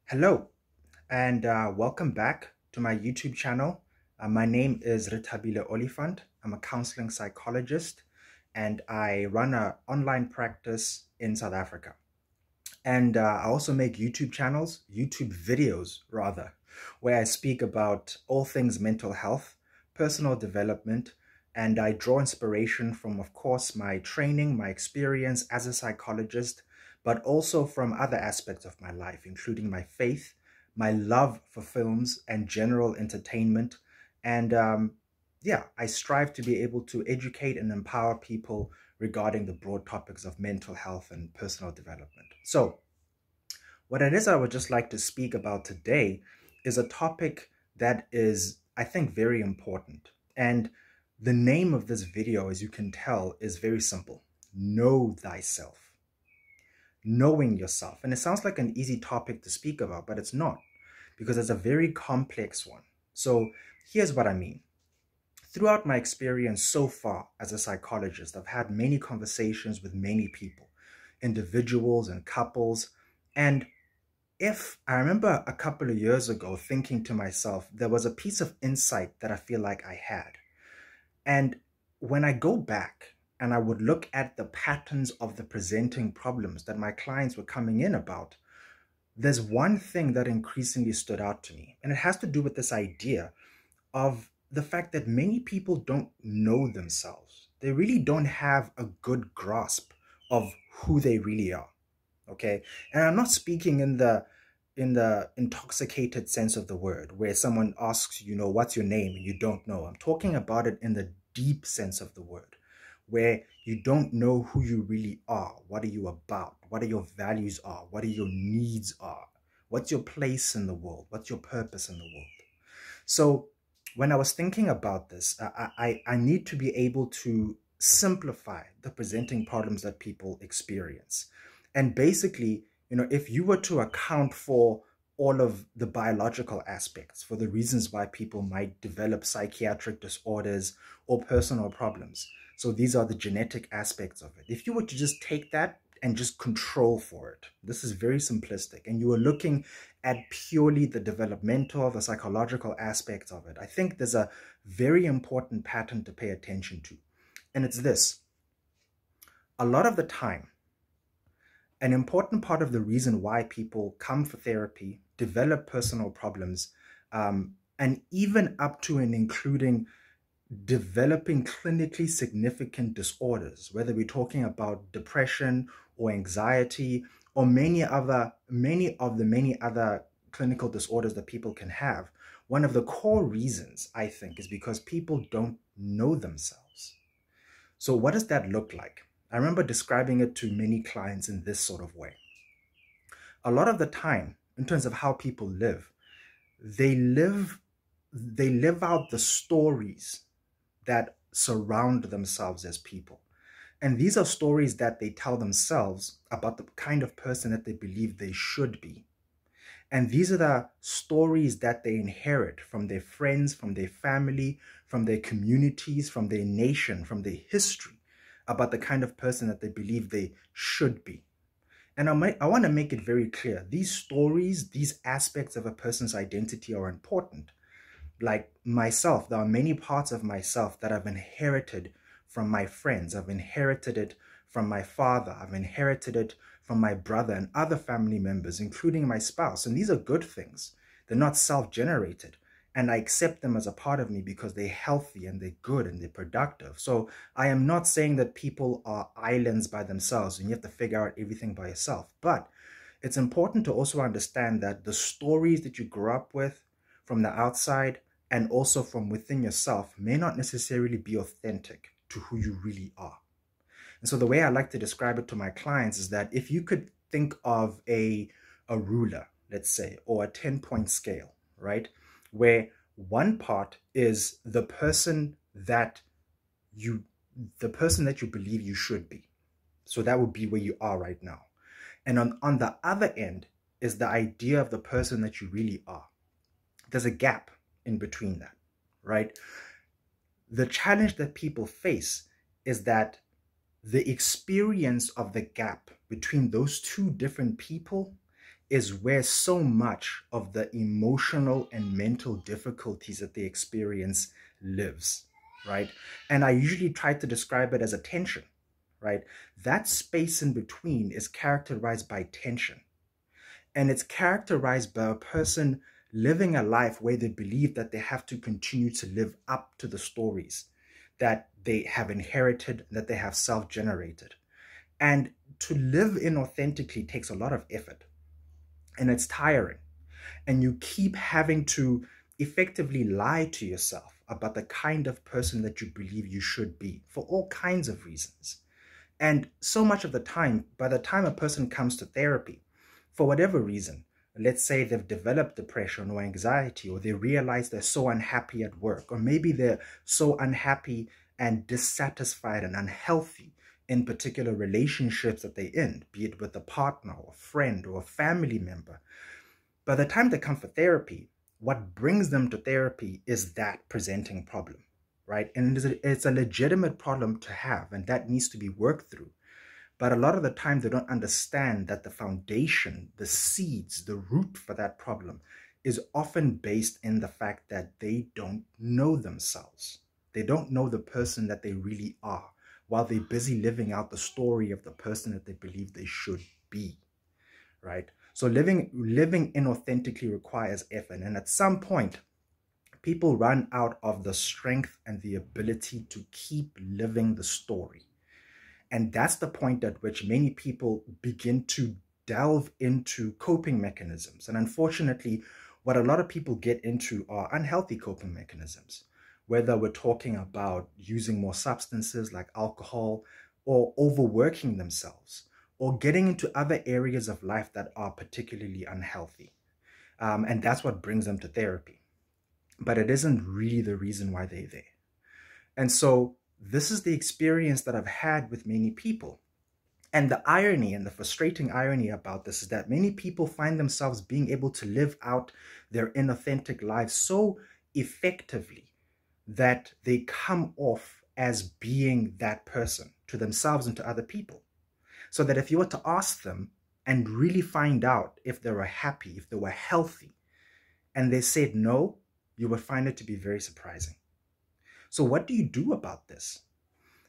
Hello, and welcome back to my YouTube channel. My name is Ritabile Olifant. I'm a counseling psychologist, and I run an online practice in South Africa. And I also make YouTube videos rather, where I speak about all things mental health, personal development, and I draw inspiration from, of course, my training, my experience as a psychologist, but also from other aspects of my life, including my faith, my love for films and general entertainment. And yeah, I strive to be able to educate and empower people regarding the broad topics of mental health and personal development. So, what it is I would just like to speak about today is a topic that is, I think, very important. And the name of this video, as you can tell, is very simple. Know thyself. Knowing yourself. And it sounds like an easy topic to speak about, but it's not, because it's a very complex one. So here's what I mean. Throughout my experience so far as a psychologist, I've had many conversations with many people, individuals and couples. And if I remember a couple of years ago thinking to myself, there was a piece of insight that I feel like I had. And when I go back and I would look at the patterns of the presenting problems that my clients were coming in about, there's one thing that increasingly stood out to me. And it has to do with this idea of the fact that many people don't know themselves. They really don't have a good grasp of who they really are. Okay. And I'm not speaking in the intoxicated sense of the word, where someone asks, what's your name and you don't know. I'm talking about it in the deep sense of the word, where you don't know who you really are. What are you about? What are your values are? What are your needs are? What's your place in the world? What's your purpose in the world? So when I was thinking about this, I need to be able to simplify the presenting problems that people experience. And basically, if you were to account for all of the biological aspects, for the reasons why people might develop psychiatric disorders or personal problems. So these are the genetic aspects of it. If you were to just take that and just control for it, this is very simplistic, and you were looking at purely the developmental, the psychological aspects of it, I think there's a very important pattern to pay attention to. And it's this. A lot of the time, an important part of the reason why people come for therapy, develop personal problems, and even up to and including developing clinically significant disorders, whether we're talking about depression or anxiety or many of the many other clinical disorders that people can have, one of the core reasons, I think, is because people don't know themselves. So what does that look like? I remember describing it to many clients in this sort of way. A lot of the time, in terms of how people live, they live out the stories that surround themselves as people. And these are stories that they tell themselves about the kind of person that they believe they should be. And these are the stories that they inherit from their friends, from their family, from their communities, from their nation, from their history, about the kind of person that they believe they should be. And I want to make it very clear. These stories, these aspects of a person's identity are important. Like myself, there are many parts of myself that I've inherited from my friends. I've inherited it from my father. I've inherited it from my brother and other family members, including my spouse. And these are good things. They're not self-generated. And I accept them as a part of me because they're healthy and they're good and they're productive. So I am not saying that people are islands by themselves and you have to figure out everything by yourself. But it's important to also understand that the stories that you grew up with from the outside and also from within yourself may not necessarily be authentic to who you really are. And so the way I like to describe it to my clients is that if you could think of a ruler, let's say, or a 10-point scale, right? Where one part is the person that you believe you should be. So that would be where you are right now. And on the other end is the idea of the person that you really are. There's a gap in between that, right? The challenge that people face is that the experience of the gap between those two different people is where so much of the emotional and mental difficulties that they experience lives, right? And I usually try to describe it as a tension, right? That space in between is characterized by tension. And it's characterized by a person living a life where they believe that they have to continue to live up to the stories that they have inherited, that they have self-generated. And to live inauthentically takes a lot of effort, and it's tiring. And you keep having to effectively lie to yourself about the kind of person that you believe you should be for all kinds of reasons. And so much of the time, by the time a person comes to therapy, for whatever reason, let's say they've developed depression or anxiety, or they realize they're so unhappy at work, or maybe they're so unhappy and dissatisfied and unhealthy in particular relationships that they're in, be it with a partner or a friend or a family member. By the time they come for therapy, what brings them to therapy is that presenting problem, right? And it's a legitimate problem to have, and that needs to be worked through. But a lot of the time, they don't understand that the foundation, the seeds, the root for that problem is often based in the fact that they don't know themselves. They don't know the person that they really are, while they're busy living out the story of the person that they believe they should be, right? So living inauthentically requires effort. And at some point, people run out of the strength and the ability to keep living the story. And that's the point at which many people begin to delve into coping mechanisms. And unfortunately, what a lot of people get into are unhealthy coping mechanisms, whether we're talking about using more substances like alcohol, or overworking themselves, or getting into other areas of life that are particularly unhealthy. And that's what brings them to therapy. But it isn't really the reason why they're there. And so this is the experience that I've had with many people. And the irony and the frustrating irony about this is that many people find themselves being able to live out their inauthentic lives so effectively that they come off as being that person to themselves and to other people. So that if you were to ask them and really find out if they were happy, if they were healthy, and they said no, you would find it to be very surprising. So what do you do about this?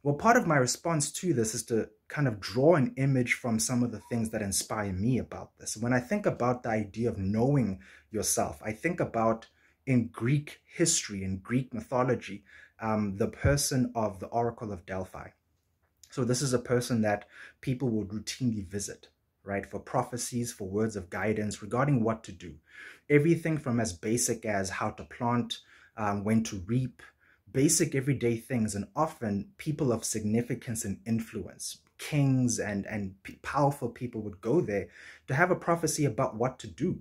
Well, part of my response to this is to kind of draw an image from some of the things that inspire me about this. When I think about the idea of knowing yourself, I think about in Greek history, in Greek mythology, the person of the Oracle of Delphi. So this is a person that people would routinely visit, right, for prophecies, for words of guidance regarding what to do. Everything from as basic as how to plant, when to reap, basic everyday things. And often people of significance and influence, kings and powerful people would go there to have a prophecy about what to do,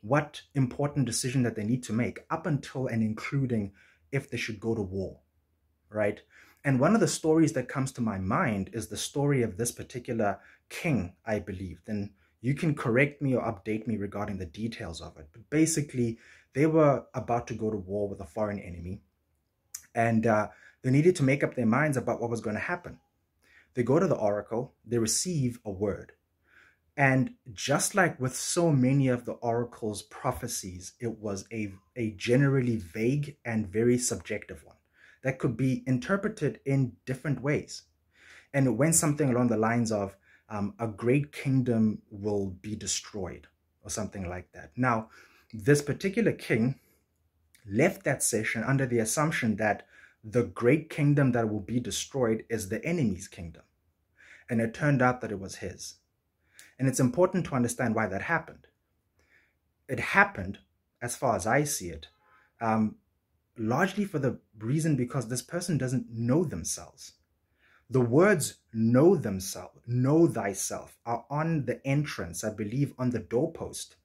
what important decision that they need to make, up until and including if they should go to war, right? And one of the stories that comes to my mind is the story of this particular king, I believe. And you can correct me or update me regarding the details of it. But basically, they were about to go to war with a foreign enemy. And they needed to make up their minds about what was going to happen. They go to the oracle, they receive a word. And just like with so many of the oracle's prophecies, it was a generally vague and very subjective one that could be interpreted in different ways. And it went something along the lines of, a great kingdom will be destroyed, or something like that. Now, this particular king left that session under the assumption that the great kingdom that will be destroyed is the enemy's kingdom. And it turned out that it was his. And it's important to understand why that happened. It happened, as far as I see it, largely for the reason because this person doesn't know themselves. The words know themselves, know thyself, are on the entrance, I believe, on the doorpost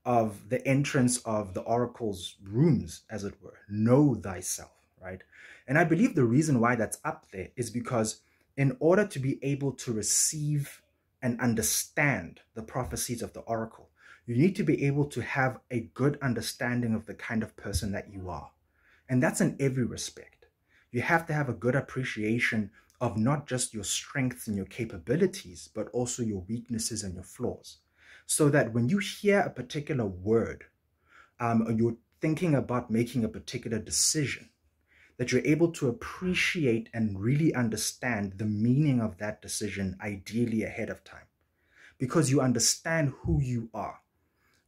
of the entrance of the oracle's rooms, as it were. Know thyself, right? And I believe the reason why that's up there is because in order to be able to receive and understand the prophecies of the oracle, you need to be able to have a good understanding of the kind of person that you are. And that's in every respect. You have to have a good appreciation of not just your strengths and your capabilities, but also your weaknesses and your flaws. so that when you hear a particular word, or you're thinking about making a particular decision, that you're able to appreciate and really understand the meaning of that decision, ideally ahead of time, because you understand who you are,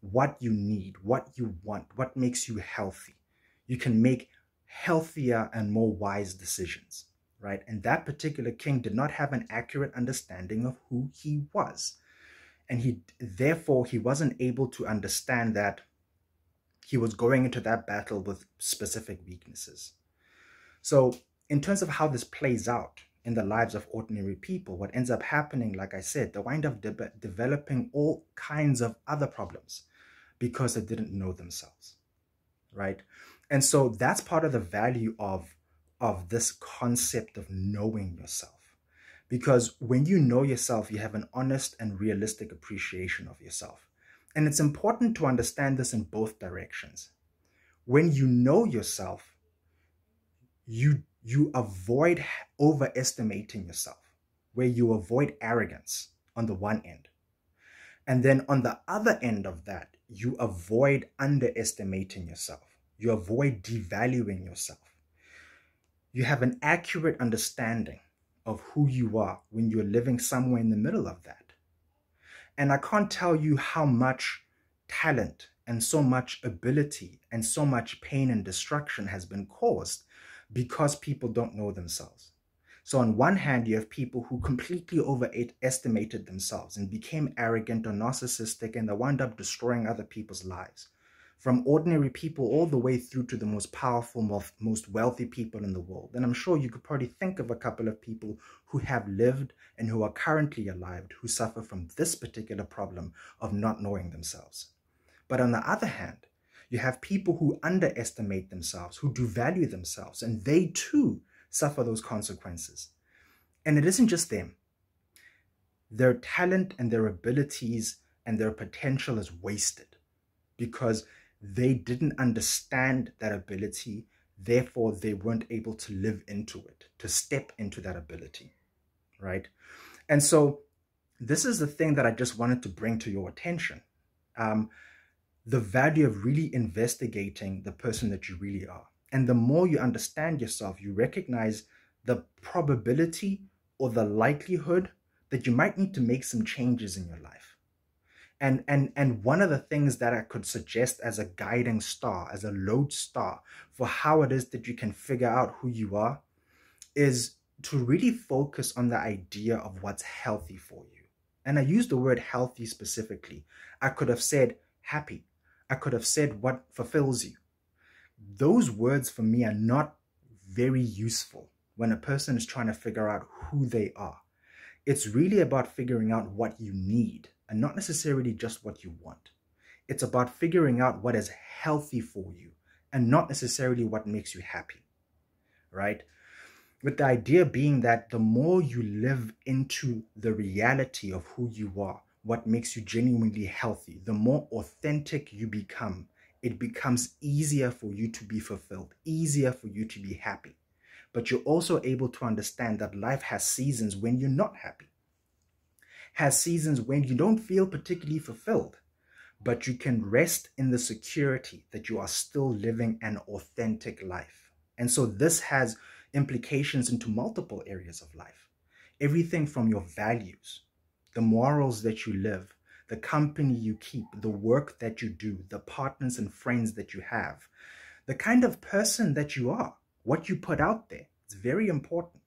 what you need, what you want, what makes you healthy. You can make healthier and more wise decisions, right? And that particular king did not have an accurate understanding of who he was. And therefore, he wasn't able to understand that he was going into that battle with specific weaknesses. So, in terms of how this plays out in the lives of ordinary people, what ends up happening, like I said, they wind up developing all kinds of other problems because they didn't know themselves, right? And so that's part of the value of this concept of knowing yourself. Because when you know yourself, you have an honest and realistic appreciation of yourself. And it's important to understand this in both directions. When you know yourself, you avoid overestimating yourself, where you avoid arrogance on the one end. And then on the other end of that, you avoid underestimating yourself. You avoid devaluing yourself. You have an accurate understanding of who you are when you're living somewhere in the middle of that. And I can't tell you how much talent and so much ability and so much pain and destruction has been caused because people don't know themselves. So on one hand, you have people who completely overestimated themselves and became arrogant or narcissistic, and they wound up destroying other people's lives. From ordinary people all the way through to the most powerful, most wealthy people in the world. And I'm sure you could probably think of a couple of people who have lived and who are currently alive who suffer from this particular problem of not knowing themselves. But on the other hand, you have people who underestimate themselves, who devalue themselves, and they too suffer those consequences. And it isn't just them. Their talent and their abilities and their potential is wasted because they didn't understand that ability. Therefore, they weren't able to live into it, to step into that ability, right? And so this is the thing that I just wanted to bring to your attention. The value of really investigating the person that you really are. And the more you understand yourself, you recognize the probability or the likelihood that you might need to make some changes in your life. And one of the things that I could suggest as a guiding star, as a lodestar for how it is that you can figure out who you are, is to really focus on the idea of what's healthy for you. And I use the word healthy specifically. I could have said happy. I could have said what fulfills you. Those words for me are not very useful when a person is trying to figure out who they are. It's really about figuring out what you need and not necessarily just what you want. It's about figuring out what is healthy for you and not necessarily what makes you happy, right? With the idea being that the more you live into the reality of who you are, what makes you genuinely healthy, the more authentic you become, it becomes easier for you to be fulfilled, easier for you to be happy. But you're also able to understand that life has seasons when you're not happy, has seasons when you don't feel particularly fulfilled, but you can rest in the security that you are still living an authentic life. And so this has implications into multiple areas of life. Everything from your values, the morals that you live, the company you keep, the work that you do, the partners and friends that you have, the kind of person that you are, what you put out there. It's very important.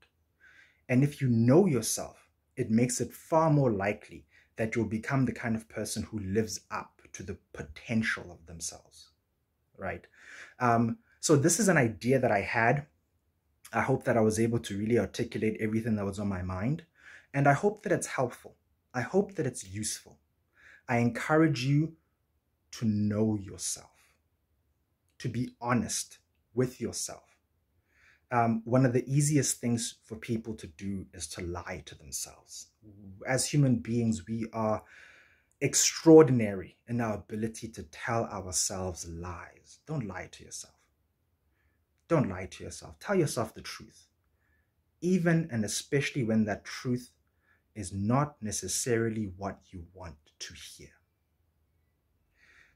And if you know yourself, it makes it far more likely that you'll become the kind of person who lives up to the potential of themselves, right? So this is an idea that I had. I hope that I was able to really articulate everything that was on my mind. And I hope that it's helpful. I hope that it's useful. I encourage you to know yourself, to be honest with yourself. One of the easiest things for people to do is to lie to themselves. As human beings, we are extraordinary in our ability to tell ourselves lies. Don't lie to yourself. Don't lie to yourself. Tell yourself the truth. Even and especially when that truth is not necessarily what you want to hear.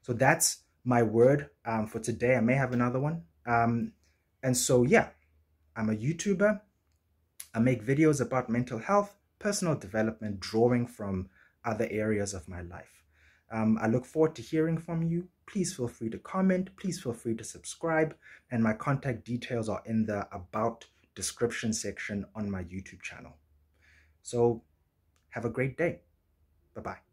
So that's my word for today. I may have another one. And so, yeah, I'm a YouTuber. I make videos about mental health, personal development, drawing from other areas of my life. I look forward to hearing from you. Please feel free to comment. Please feel free to subscribe. And my contact details are in the About description section on my YouTube channel. So have a great day. Bye-bye.